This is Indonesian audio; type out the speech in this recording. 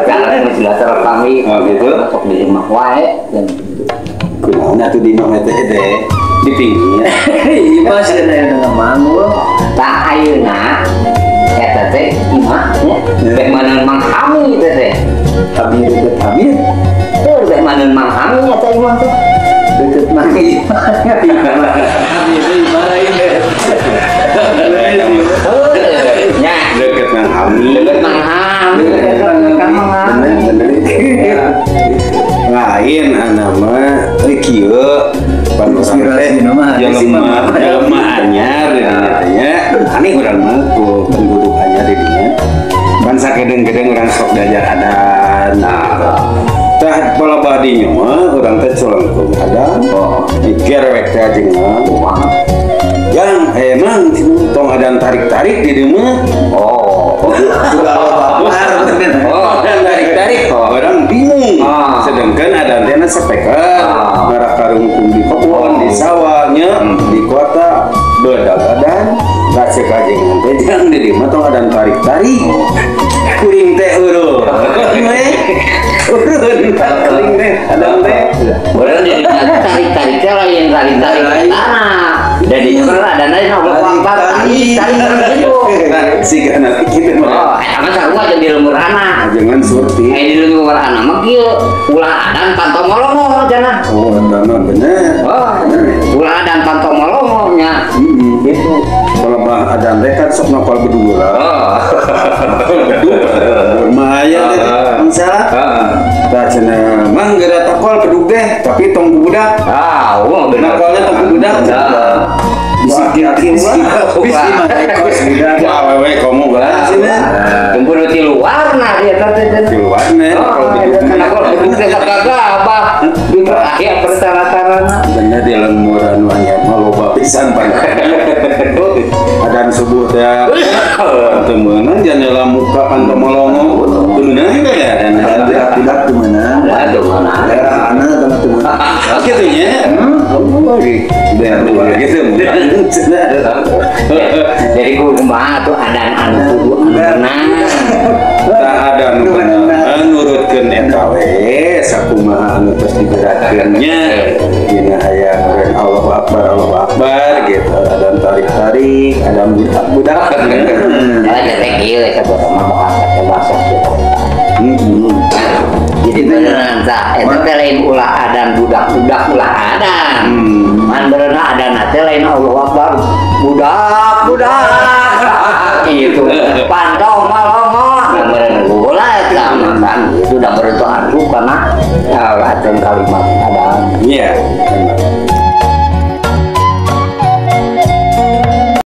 Karena sudah terkami gitu. Sok di rumah wae dan Kunaon atuh dino teh di pinggir. Iya masih ada yang manggul. tak ayeuna eta teh imah teh maneun Mang Hami teh teh. Habis deket habis. Teu teh maneun Mang Hami eta imah teh. Deket Mang Hami. Nya Deket Mang Hami. deket Mang Hami Lain anak mah kieu Inspirasi nama jelema anyar katanya aneh urang mah ku penduduk anyar di dinya kan sakedeng-kedeng urang sok diajar adan tah pola badinya mah urang teh colongkeun adan mikir wek teh jeung yang emang tong adan tarik-tarik di dieu mah tarik-tarik orang bingung sedangkan adan teh sepeker marah karungkung di kebun di sawahnya di kota bedak adan kasih kajengan teh jang di dieu mah tong adan tarik-tarik kuring teh urun kuring teh adan teh orang jadi tarik-tarik teh lain tarik-tarik tanah jadi pernah ada lain Allah tarik itu sih kan kita oh aman sarua jeung di lembur anak jangan surti di lembur anak mah kieu ulah adan pantau molongo cenah benar bener ulah adan pantau molongo nya gitu kalau mah adan teh kan sok nopal berdua lumayan deh misalnya tak cenah mang geura takol kedug deh tapi tong budak bener nakolnya tong budak Bisi mah ekos budak awewe komo bae sini kumpul di luar nah dia teh di luar nih kalau kedug teh sagagabah di akhir persyaratanna bener di lemburan wanya mah loba pisan pada adan subuh teh temenan janela muka pantau molongo temenan ya dan tidak temenan aduh mana daerah anak teman-teman gitu nya gitu jadi kumaha tuh adan anu kudu beunang tak ada nu nurutkeun eta we sakumaha anu tos digerakkeun nya dina aya nureun Allahu Akbar gitu ada tarik-tarik ada budak-budak ya teh kieu eta mah moal pakai bahasa kita jadi beneran tah eta teh lain ulah adan budak-budak ulah adan man beneran adan teh lain Allahu Akbar budak-budak itu pantau malongo beneran ulah eta kan itu udah berdoa karena adan kalimat adan iya